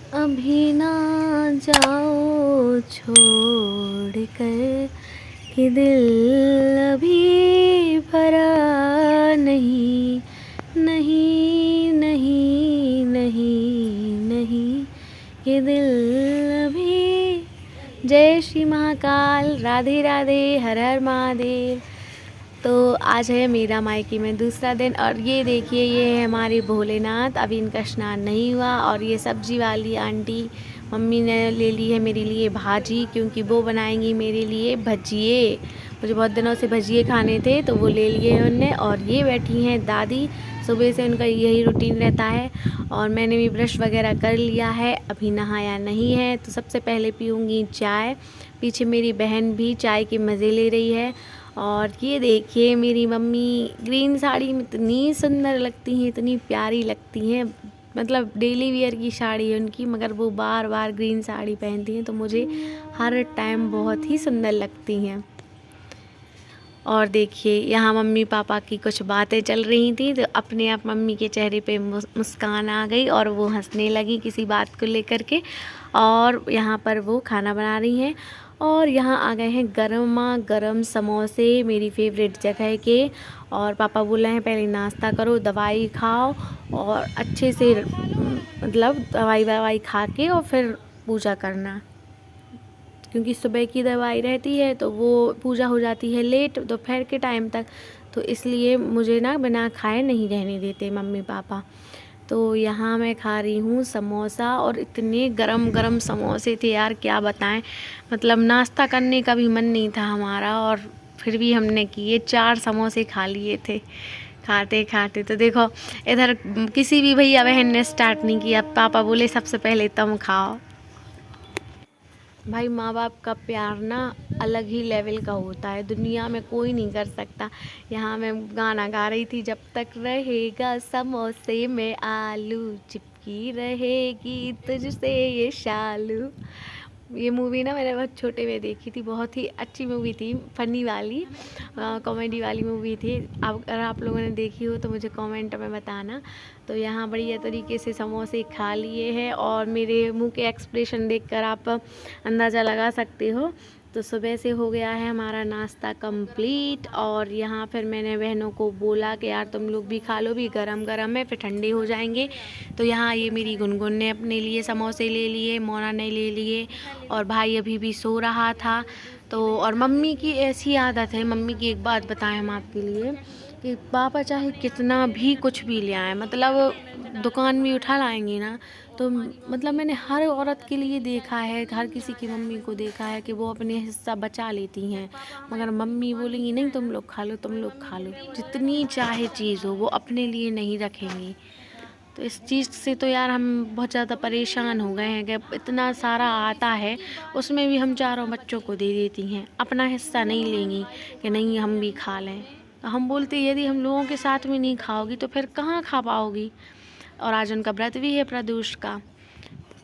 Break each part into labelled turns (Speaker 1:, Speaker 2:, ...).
Speaker 1: अभी ना जाओ छोड़ कर कि दिल अभी भरा नहीं, नहीं नहीं नहीं नहीं, कि दिल अभी। जय श्री महाकाल, राधे राधे, हर हर महादेव। तो आज है मेरा मायके में दूसरा दिन और ये देखिए ये है हमारे भोलेनाथ। अभी इनका स्नान नहीं हुआ और ये सब्जी वाली आंटी मम्मी ने ले ली है मेरे लिए भाजी, क्योंकि वो बनाएंगी मेरे लिए भजिए। मुझे बहुत दिनों से भजिए खाने थे तो वो ले लिए उनने। और ये बैठी हैं दादी, सुबह से उनका यही रूटीन रहता है। और मैंने भी ब्रश वगैरह कर लिया है, अभी नहाया नहीं है। तो सबसे पहले पीऊँगी चाय। पीछे मेरी बहन भी चाय के मज़े ले रही है। और ये देखिए मेरी मम्मी ग्रीन साड़ी में इतनी सुंदर लगती हैं, इतनी प्यारी लगती हैं। मतलब डेली वियर की साड़ी है उनकी, मगर वो बार बार ग्रीन साड़ी पहनती हैं तो मुझे हर टाइम बहुत ही सुंदर लगती हैं। और देखिए यहाँ मम्मी पापा की कुछ बातें चल रही थी तो अपने आप मम्मी के चेहरे पे मुस्कान आ गई और वो हंसने लगी किसी बात को लेकर के। और यहाँ पर वो खाना बना रही हैं। और यहाँ आ गए हैं गर्मा गर्म समोसे मेरी फेवरेट जगह के। और पापा बोल रहे हैं पहले नाश्ता करो, दवाई खाओ और अच्छे से मतलब दवाई ववाई खा के और फिर पूजा करना, क्योंकि सुबह की दवाई रहती है तो वो पूजा हो जाती है लेट दोपहर के टाइम तक। तो इसलिए मुझे ना बिना खाए नहीं रहने देते मम्मी पापा। तो यहाँ मैं खा रही हूँ समोसा और इतने गरम गरम समोसे थे यार, क्या बताएं। मतलब नाश्ता करने का भी मन नहीं था हमारा और फिर भी हमने किए 4 समोसे खा लिए थे खाते खाते। तो देखो इधर किसी भी भैया बहन ने स्टार्ट नहीं किया, पापा बोले सबसे पहले तुम खाओ। भाई माँ बाप का प्यार ना अलग ही लेवल का होता है, दुनिया में कोई नहीं कर सकता। यहाँ मैं गाना गा रही थी, जब तक रहेगा समोसे में आलू, चिपकी रहेगी तुझसे ये शालू। ये मूवी ना मैंने बहुत छोटे में देखी थी, बहुत ही अच्छी मूवी थी, फनी वाली कॉमेडी वाली मूवी थी। अब अगर आप लोगों ने देखी हो तो मुझे कमेंट में बताना। तो यहाँ बढ़िया तरीके से समोसे खा लिए हैं और मेरे मुंह के एक्सप्रेशन देखकर आप अंदाज़ा लगा सकते हो। तो सुबह से हो गया है हमारा नाश्ता कंप्लीट। और यहाँ फिर मैंने बहनों को बोला कि यार तुम लोग भी खा लो, भी गरम गरम है फिर ठंडे हो जाएंगे। तो यहाँ ये मेरी गुनगुन ने अपने लिए समोसे ले लिए, मोना ने ले लिए और भाई अभी भी सो रहा था। तो और मम्मी की ऐसी आदत है, मम्मी की एक बात बताएं हम आपके लिए कि पापा चाहे कितना भी कुछ भी ले आए, मतलब दुकान भी उठा लाएंगे ना, तो मतलब मैंने हर औरत के लिए देखा है, हर किसी की मम्मी को देखा है कि वो अपने हिस्सा बचा लेती हैं। मगर मम्मी बोलेंगी नहीं तुम लोग खा लो, तुम लोग खा लो, जितनी चाहे चीज़ हो वो अपने लिए नहीं रखेंगी। तो इस चीज़ से तो यार हम बहुत ज़्यादा परेशान हो गए हैं कि इतना सारा आता है उसमें भी हम चारों बच्चों को दे देती हैं, अपना हिस्सा नहीं लेंगी कि नहीं हम भी खा लें। तो हम बोलते यदि हम लोगों के साथ में नहीं खाओगी तो फिर कहाँ खा पाओगी। और आज उनका व्रत भी है प्रदोष का।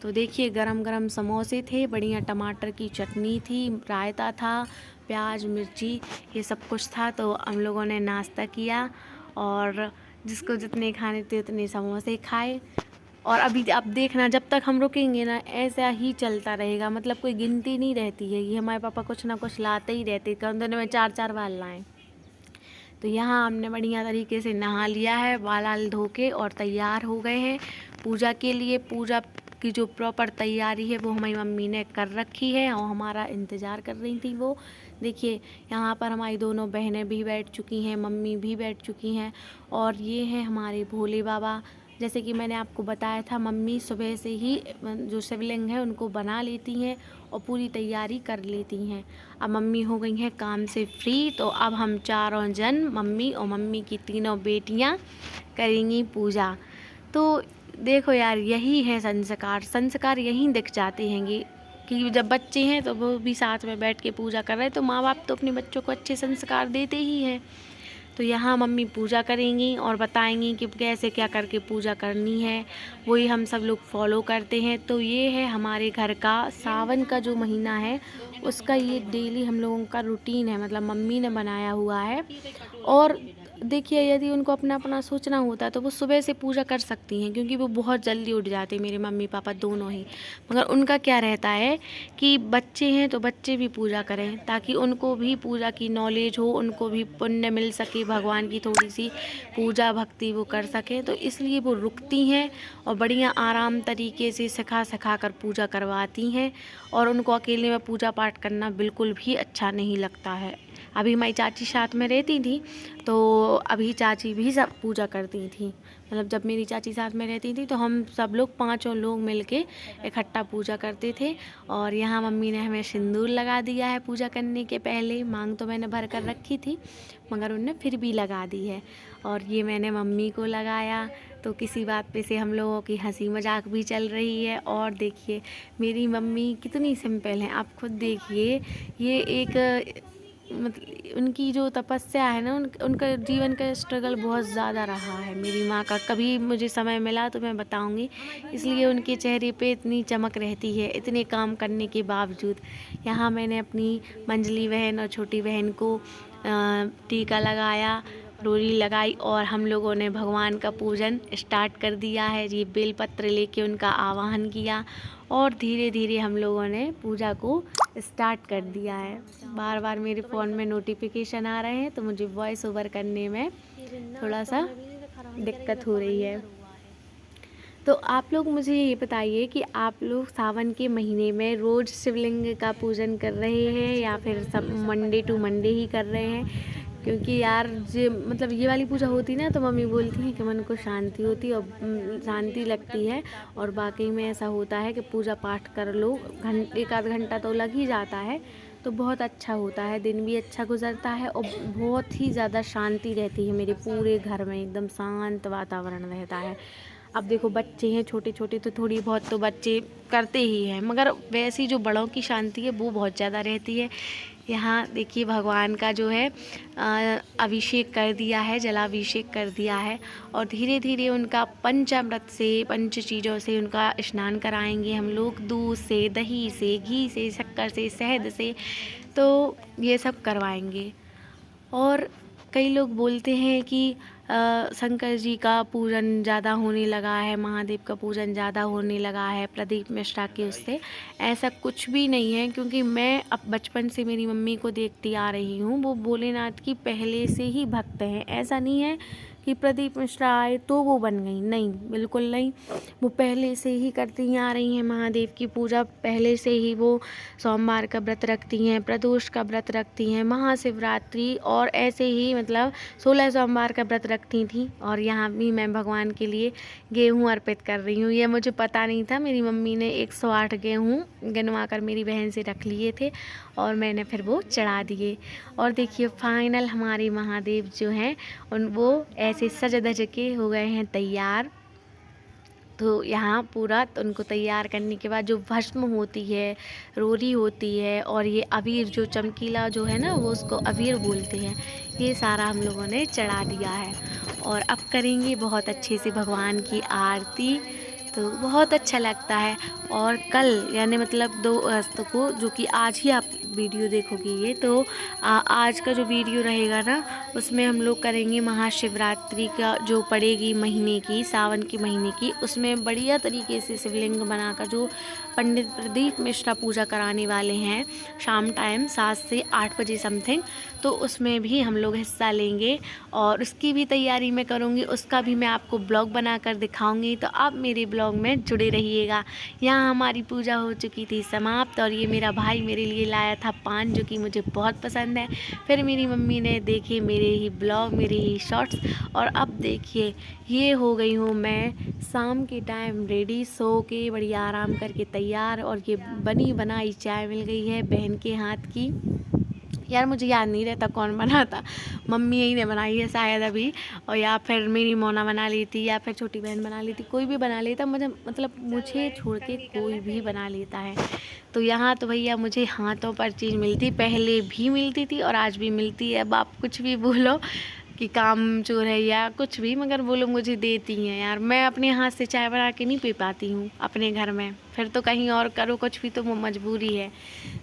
Speaker 1: तो देखिए गरम गरम समोसे थे, बढ़िया टमाटर की चटनी थी, रायता था, प्याज मिर्ची ये सब कुछ था। तो हम लोगों ने नाश्ता किया और जिसको जितने खाने थे उतने समोसे खाए। और अभी अब देखना जब तक हम रुकेंगे ना ऐसा ही चलता रहेगा, मतलब कोई गिनती नहीं रहती है, ये हमारे पापा कुछ ना कुछ लाते ही रहते, कम दिन में 4-4 बार लाएँ। तो यहाँ हमने बढ़िया तरीके से नहा लिया है, बाल वाल धो के और तैयार हो गए हैं पूजा के लिए। पूजा की जो प्रॉपर तैयारी है वो हमारी मम्मी ने कर रखी है और हमारा इंतज़ार कर रही थी वो। देखिए यहाँ पर हमारी दोनों बहनें भी बैठ चुकी हैं, मम्मी भी बैठ चुकी हैं। और ये हैं हमारे भोले बाबा। जैसे कि मैंने आपको बताया था मम्मी सुबह से ही जो शिवलिंग है उनको बना लेती हैं और पूरी तैयारी कर लेती हैं। अब मम्मी हो गई हैं काम से फ्री, तो अब हम चारों जन मम्मी और मम्मी की तीनों बेटियां करेंगी पूजा। तो देखो यार यही है संस्कार, संस्कार यहीं दिख जाते हैं कि जब बच्चे हैं तो वो भी साथ में बैठ के पूजा कर रहे हैं, तो माँ बाप तो अपने बच्चों को अच्छे संस्कार देते ही हैं। तो यहाँ मम्मी पूजा करेंगी और बताएंगी कि कैसे क्या करके पूजा करनी है, वही हम सब लोग फॉलो करते हैं। तो ये है हमारे घर का सावन का जो महीना है उसका ये डेली हम लोगों का रूटीन है, मतलब मम्मी ने बनाया हुआ है। और देखिए यदि उनको अपना अपना सोचना होता तो वो सुबह से पूजा कर सकती हैं, क्योंकि वो बहुत जल्दी उठ जाते हैं मेरे मम्मी पापा दोनों ही। मगर उनका क्या रहता है कि बच्चे हैं तो बच्चे भी पूजा करें, ताकि उनको भी पूजा की नॉलेज हो, उनको भी पुण्य मिल सके, भगवान की थोड़ी सी पूजा भक्ति वो कर सकें। तो इसलिए वो रुकती हैं और बढ़िया आराम तरीके से सिखा सिखा कर पूजा करवाती हैं। और उनको अकेले में पूजा पाठ करना बिल्कुल भी अच्छा नहीं लगता है। अभी हमारी चाची साथ में रहती थी तो अभी चाची भी सब पूजा करती थी। मतलब जब मेरी चाची साथ में रहती थी तो हम सब लोग पांचों लोग मिलके इकट्ठा पूजा करते थे। और यहाँ मम्मी ने हमें सिंदूर लगा दिया है पूजा करने के पहले। मांग तो मैंने भर कर रखी थी मगर उनने फिर भी लगा दी है। और ये मैंने मम्मी को लगाया तो किसी बात पे से हम लोगों की हंसी मजाक भी चल रही है। और देखिए मेरी मम्मी कितनी सिंपल हैं, आप खुद देखिए। ये एक मतलब उनकी जो तपस्या है ना, उनका जीवन का स्ट्रगल बहुत ज़्यादा रहा है मेरी माँ का। कभी मुझे समय मिला तो मैं बताऊंगी। इसलिए उनके चेहरे पे इतनी चमक रहती है इतने काम करने के बावजूद। यहाँ मैंने अपनी मंजली बहन और छोटी बहन को टीका लगाया, डोरी लगाई और हम लोगों ने भगवान का पूजन स्टार्ट कर दिया है। ये बेलपत्र लेके उनका आवाहन किया और धीरे धीरे हम लोगों ने पूजा को स्टार्ट कर दिया है। बार बार मेरे फ़ोन में नोटिफिकेशन आ रहे हैं तो मुझे वॉइस ओवर करने में थोड़ा सा दिक्कत हो रही है। तो आप लोग मुझे ये बताइए कि आप लोग सावन के महीने में रोज़ शिवलिंग का पूजन कर रहे हैं या फिर सब मंडे टू मंडे ही कर रहे हैं? क्योंकि यार मतलब ये वाली पूजा होती ना तो मम्मी बोलती हैं कि मन को शांति होती है और शांति लगती है। और वाकई में ऐसा होता है कि पूजा पाठ कर लो, एक आध घंटा तो लग ही जाता है तो बहुत अच्छा होता है, दिन भी अच्छा गुजरता है और बहुत ही ज़्यादा शांति रहती है मेरे पूरे घर में, एकदम शांत वातावरण रहता है। अब देखो बच्चे हैं छोटे छोटे तो थोड़ी बहुत तो बच्चे करते ही हैं, मगर वैसी जो बड़ों की शांति है वो बहुत ज़्यादा रहती है। यहाँ देखिए भगवान का जो है अभिषेक कर दिया है, जलाभिषेक कर दिया है और धीरे धीरे उनका पंचामृत से, पंच चीज़ों से उनका स्नान कराएंगे हम लोग। दूध से, दही से, घी से, शक्कर से, शहद से, तो ये सब करवाएंगे। और कई लोग बोलते हैं कि शंकर जी का पूजन ज़्यादा होने लगा है, महादेव का पूजन ज़्यादा होने लगा है प्रदीप मिश्रा के उससे। ऐसा कुछ भी नहीं है, क्योंकि मैं अब बचपन से मेरी मम्मी को देखती आ रही हूँ, वो भोलेनाथ की पहले से ही भक्त हैं। ऐसा नहीं है कि प्रदीप मिश्रा आए तो वो बन गई, नहीं, बिल्कुल नहीं। वो पहले से ही करती आ रही हैं महादेव की पूजा। पहले से ही वो सोमवार का व्रत रखती हैं, प्रदोष का व्रत रखती हैं, महाशिवरात्रि और ऐसे ही मतलब 16 सोमवार का व्रत रखती थी। और यहाँ भी मैं भगवान के लिए गेहूँ अर्पित कर रही हूँ। ये मुझे पता नहीं था, मेरी मम्मी ने 108 गेहूँ गिनवा कर मेरी बहन से रख लिए थे और मैंने फिर वो चढ़ा दिए। और देखिए फाइनल हमारे महादेव जो हैं वो ऐसे सज धज के हो गए हैं तैयार। तो यहाँ पूरा तो उनको तैयार करने के बाद जो भस्म होती है, रोरी होती है और ये अबीर जो चमकीला जो है ना वो उसको अबीर बोलते हैं, ये सारा हम लोगों ने चढ़ा दिया है। और अब करेंगे बहुत अच्छे से भगवान की आरती, तो बहुत अच्छा लगता है। और कल यानी मतलब 2 अगस्त को, जो कि आज ही आप वीडियो देखोगे ये, तो आज का जो वीडियो रहेगा ना उसमें हम लोग करेंगे महाशिवरात्रि का जो पड़ेगी महीने की, सावन के महीने की, उसमें बढ़िया तरीके से शिवलिंग बनाकर जो पंडित प्रदीप मिश्रा पूजा कराने वाले हैं शाम टाइम 7 से 8 बजे समथिंग, तो उसमें भी हम लोग हिस्सा लेंगे और उसकी भी तैयारी मैं करूँगी, उसका भी मैं आपको ब्लॉग बनाकर दिखाऊंगी। तो आप मेरे ब्लॉग में जुड़े रहिएगा। यहाँ हमारी पूजा हो चुकी थी समाप्त और ये मेरा भाई मेरे लिए लाया था पान, जो कि मुझे बहुत पसंद है। फिर मेरी मम्मी ने देखे मेरे ही ब्लॉग, मेरे ही शॉर्ट्स, और अब देखिए ये हो गई हूँ मैं शाम के टाइम रेडी, सो के बढ़िया आराम करके तैयार। और ये बनी बनाई चाय मिल गई है बहन के हाथ की। यार मुझे याद नहीं रहता कौन बना था, मम्मी यही ने बनाई है शायद अभी, और या फिर मेरी मोना बना लेती या फिर छोटी बहन बना लेती, कोई भी बना लेता, मुझे छोड़ के कोई भी बना लेता है। तो यहाँ तो भैया मुझे हाथों पर चीज़ मिलती, पहले भी मिलती थी और आज भी मिलती है, अब आप कुछ भी बोलो। कि काम चोर है या कुछ भी, मगर वो लोग मुझे देती हैं यार। मैं अपने हाथ से चाय बना के नहीं पी पाती हूँ अपने घर में, फिर तो कहीं और करो कुछ भी, तो वो मजबूरी है।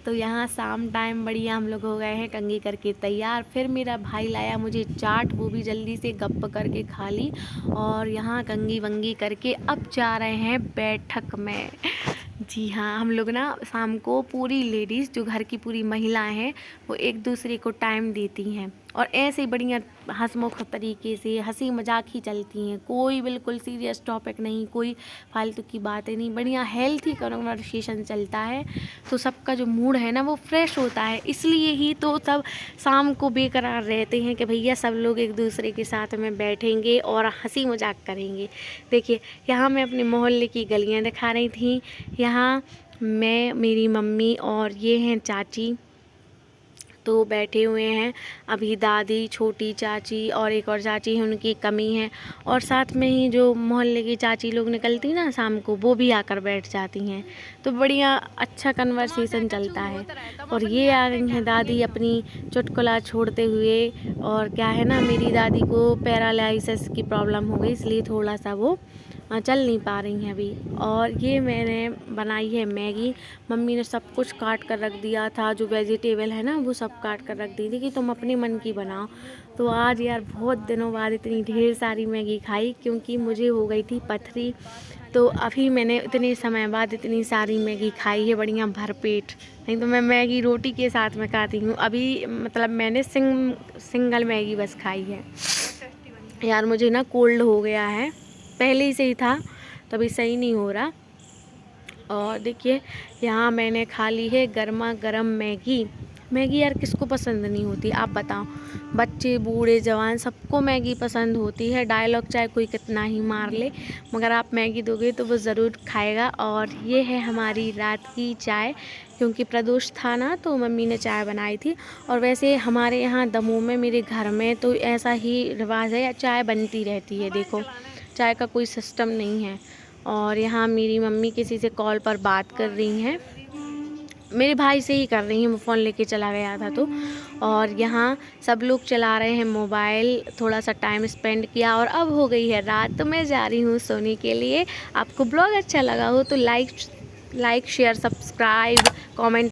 Speaker 1: तो यहाँ शाम टाइम बढ़िया हम लोग हो गए हैं कंघी करके तैयार। फिर मेरा भाई लाया मुझे चाट, वो भी जल्दी से गप करके खा ली। और यहाँ कंघी वंगी करके अब जा रहे हैं बैठक में। जी हाँ, हम लोग ना शाम को पूरी लेडीज़ जो घर की पूरी महिलाएं हैं वो एक दूसरे को टाइम देती हैं और ऐसे ही बढ़िया हंसमुख तरीके से हंसी मजाक ही चलती हैं। कोई बिल्कुल सीरियस टॉपिक नहीं, कोई फालतू की बातें नहीं, बढ़िया हेल्थी कन्वर्सेशन चलता है। तो सबका जो मूड है ना वो फ्रेश होता है। इसलिए ही तो सब शाम को बेकरार रहते हैं कि भैया सब लोग एक दूसरे के साथ में बैठेंगे और हंसी मजाक करेंगे। देखिए यहाँ मैं अपने मोहल्ले की गलियाँ दिखा रही थी। यहाँ मैं, मेरी मम्मी और ये हैं चाची तो बैठे हुए हैं। अभी दादी, छोटी चाची और एक और चाची है, उनकी कमी है। और साथ में ही जो मोहल्ले की चाची लोग निकलती ना शाम को, वो भी आकर बैठ जाती हैं। तो बढ़िया अच्छा कन्वर्सेशन चलता है। और ये आ गई हैं दादी अपनी चुटकुला छोड़ते हुए। और क्या है ना, मेरी दादी को पैरालिसिस की प्रॉब्लम हो गई, इसलिए थोड़ा सा वो चल नहीं पा रही हैं अभी। और ये मैंने बनाई है मैगी। मम्मी ने सब कुछ काट कर रख दिया था, जो वेजिटेबल है ना वो सब काट कर रख दी थी कि तुम अपने मन की बनाओ। तो आज यार बहुत दिनों बाद इतनी ढेर सारी मैगी खाई, क्योंकि मुझे हो गई थी पथरी। तो अभी मैंने इतने समय बाद इतनी सारी मैगी खाई है बढ़िया भरपेट। नहीं तो मैं मैगी रोटी के साथ में खाती हूँ। अभी मतलब मैंने सिंगल मैगी बस खाई है। यार मुझे ना कोल्ड हो गया है, पहले ही से ही था, तभी सही नहीं हो रहा। और देखिए यहाँ मैंने खा ली है गर्मा गर्म मैगी। मैगी यार किसको पसंद नहीं होती आप बताओ, बच्चे बूढ़े जवान सबको मैगी पसंद होती है। डायलॉग चाहे कोई कितना ही मार ले, मगर आप मैगी दोगे तो वो ज़रूर खाएगा। और ये है हमारी रात की चाय, क्योंकि प्रदोष था ना तो मम्मी ने चाय बनाई थी। और वैसे हमारे यहाँ दमोह में, मेरे घर में तो ऐसा ही रिवाज है, चाय बनती रहती है। देखो चाय का कोई सिस्टम नहीं है। और यहाँ मेरी मम्मी किसी से कॉल पर बात कर रही हैं, मेरे भाई से ही कर रही हैं, वो फ़ोन लेके चला गया था तो। और यहाँ सब लोग चला रहे हैं मोबाइल, थोड़ा सा टाइम स्पेंड किया और अब हो गई है रात, तो मैं जा रही हूँ सोने के लिए। आपको ब्लॉग अच्छा लगा हो तो लाइक शेयर सब्सक्राइब कमेंट